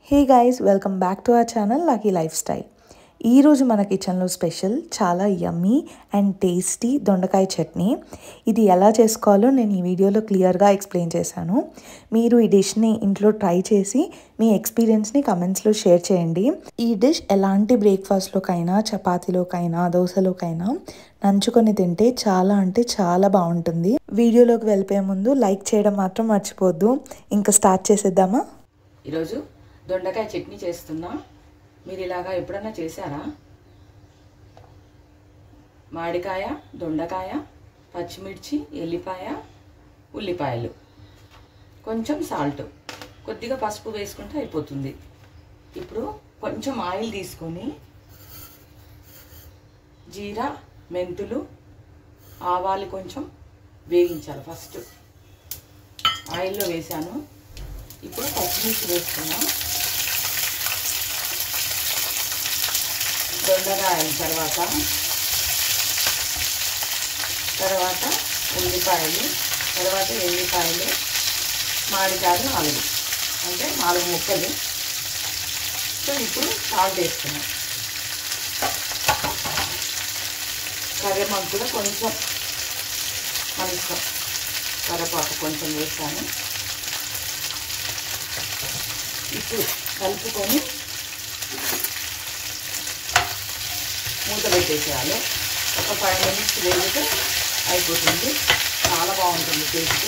Hey guys, welcome back to our channel lucky life style. ఈరోజు మన కిచెన్లో special చాలా యమ్మీ అండ్ టేస్టీ దొండకాయ చట్నీ. ఇది ఎలా చేసుకోవాలో నేను ఈ వీడియోలో క్లియర్గా ఎక్స్ప్లెయిన్ చేశాను. మీరు ఈ డిష్ని ఇంట్లో ట్రై చేసి మీ ఎక్స్పీరియన్స్ని కమెంట్స్లో షేర్ చేయండి. ఈ డిష్ ఎలాంటి బ్రేక్ఫాస్ట్లోకైనా, చపాతీలోకైనా, దోశలోకైనా నంచుకొని తింటే చాలా అంటే చాలా బాగుంటుంది. వీడియోలోకి వెళ్ళిపోయే ముందు లైక్ చేయడం మాత్రం మర్చిపోద్దు. ఇంకా స్టార్ట్ చేసేద్దామా? ఈరోజు దొండకాయ చట్నీ చేస్తున్నా. మీరు ఇలాగా ఎప్పుడన్నా చేశారా? మామిడికాయ, దొండకాయ, పచ్చిమిర్చి, ఎల్లిపాయ, ఉల్లిపాయలు, కొంచెం సాల్ట్, కొద్దిగా పసుపు వేసుకుంటే అయిపోతుంది. ఇప్పుడు కొంచెం ఆయిల్ తీసుకొని జీరా, మెంతులు, ఆవాలు కొంచెం వేగించాలి. ఫస్ట్ ఆయిల్లో వేసాను. ఇప్పుడు పచ్చిమిర్చి వేసుకున్నాం. దొండకాయల తర్వాత ఉల్లిపాయలు, తర్వాత ఎల్లిపాయలు, మామిడికాయలు 4 అంటే 4 ముక్కలు. సో ఇప్పుడు సాల్ట్ వేసుకున్నాం. కరివేపాకు కూడా కొంచెం మన ఇష్టం, కరివేపాకు కొంచెం వేస్తాను. ఇప్పుడు కలుపుకొని మూత పెట్టేసేయాలి. ఒక 5 మినిట్స్ వేగితే అయిపోతుంది. చాలా బాగుంటుంది టేస్ట్.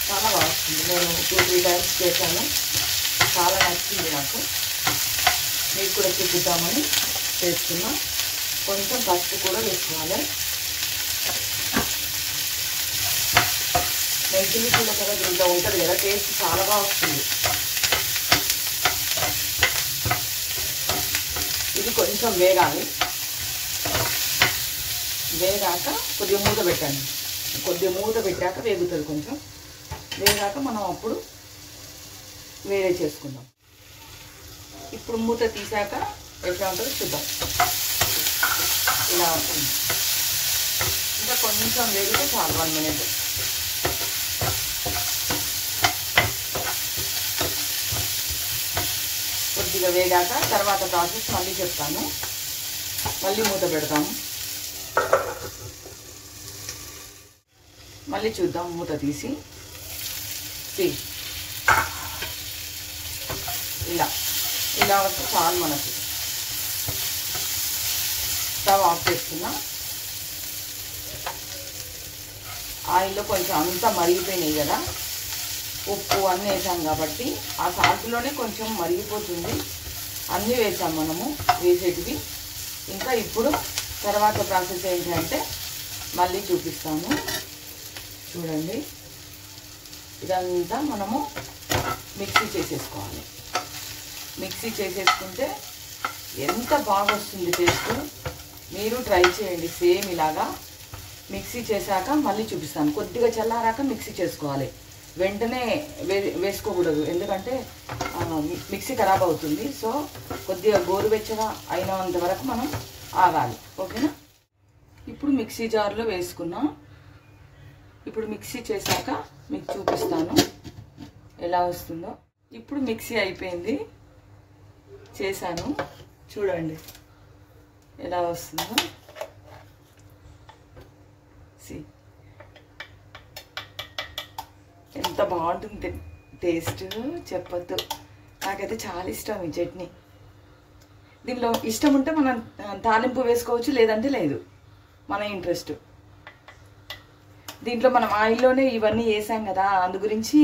చాలా బాగుంటుంది. నేను 2-3 టైమ్స్ చేశాను. చాలా నచ్చింది నాకు. మీకు కూడా చూపిద్దామని చేస్తున్నా. కొంచెం పసుపు కూడా వేసుకోవాలి. మెంతులు కూడా కదా దీంట్లో ఉంటుంది కదా, టేస్ట్ చాలా బాగా వస్తుంది. ఇది కొంచెం వేగాలి. వేగాక కొద్దిగా మూత పెట్టండి. కొద్దిగా మూత పెట్టాక వేగుతుంది. కొంచెం వేగాక మనం అప్పుడు వేరే చేసుకుందాం. ఇప్పుడు మూత తీసాక ఎట్లా ఉంటుందో చూద్దాం. ఇలా ఉంటుంది. ఇంకా కొంచెం వేగితే చాలు, 1 మినిట్. కొద్దిగా వేగాక తర్వాత ప్రాసెస్ మళ్ళీ చెప్తాను. మళ్ళీ మూత పెడతాము. మళ్ళీ చూద్దాం. మూత తీసి ఇలా వస్తే చాలు మనకి. స్టవ్ ఆఫ్ చేస్తున్నా. ఆయిల్లో కొంచెం అంతా మరిగిపోయినాయి కదా, ఉప్పు అన్నీ వేసాం కాబట్టి ఆ సాల్ట్లోనే కొంచెం మరిగిపోతుంది. అన్నీ వేసాం మనము వేసేటివి. ఇంకా ఇప్పుడు తర్వాత ప్రాసెస్ ఏంటంటే మళ్ళీ చూపిస్తాను. చూడండి, ఇదంతా మనము మిక్సీ చేసేసుకోవాలి. మిక్సీ చేసేసుకుంటే ఎంత బాగా వస్తుంది టేస్ట్. మీరు ట్రై చేయండి సేమ్ ఇలాగా. మిక్సీ చేశాక మళ్ళీ చూపిస్తాను. కొద్దిగా చల్లారాక మిక్సీ చేసుకోవాలి. వెంటనే వేసుకోకూడదు, ఎందుకంటే మిక్సీ ఖరాబ్ అవుతుంది. సో కొద్దిగా గోరువెచ్చగా అయినంత వరకు మనం ఆగాలి. ఓకేనా? ఇప్పుడు మిక్సీ జార్లో వేసుకున్నాం. ఇప్పుడు మిక్సీ చేశాక మీకు చూపిస్తాను ఎలా వస్తుందో. ఇప్పుడు మిక్సీ అయిపోయింది, చేశాను. చూడండి ఎలా వస్తుందో. ఎంత బాగుంటుంది టేస్ట్ చెప్పద్దు. నాకైతే చాలా ఇష్టం ఈ చట్నీ. దీనిలో ఇష్టం ఉంటే మనం తాలింపు వేసుకోవచ్చు, లేదంటే లేదు, మన ఇంట్రెస్ట్. దీంట్లో మనం ఆయిల్లోనే ఇవన్నీ వేసాం కదా, అందు గురించి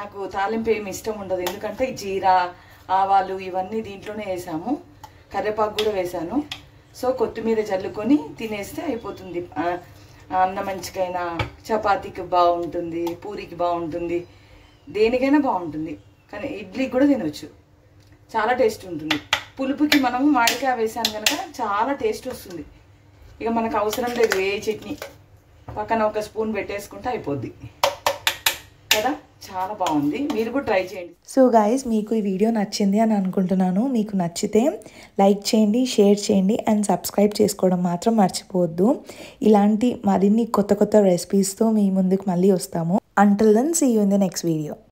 నాకు తాలింపు ఏమి ఇష్టం ఉండదు. ఎందుకంటే జీరా, ఆవాలు ఇవన్నీ దీంట్లోనే వేసాము. కరివేపాకు కూడా వేసాను. సో కొత్తిమీర చల్లుకొని తినేస్తే అయిపోతుంది. అన్నం మంచికైనా, చపాతీకి బాగుంటుంది, పూరికి బాగుంటుంది, దేనికైనా బాగుంటుంది. కానీ ఇడ్లీకి కూడా తినవచ్చు. చాలా టేస్ట్ ఉంటుంది. పులుపుకి మనము మామిడికాయ వేసాను కనుక చాలా టేస్ట్ వస్తుంది. ఇక మనకు అవసరం లేదు ఏ చట్నీ, పక్కన ఒక స్పూన్ పెట్టేసుకుంటే అయిపోద్ది కదా. చాలా బాగుంది, మీరు కూడా ట్రై చేయండి. సో గైస్, మీకు ఈ వీడియో నచ్చింది అని అనుకుంటున్నాను. మీకు నచ్చితే లైక్ చేయండి, షేర్ చేయండి అండ్ సబ్స్క్రైబ్ చేసుకోవడం మాత్రం మర్చిపోవద్దు. ఇలాంటి మరిన్ని కొత్త రెసిపీస్తో మీ ముందుకు మళ్ళీ వస్తాము. Until then, see you in the next video.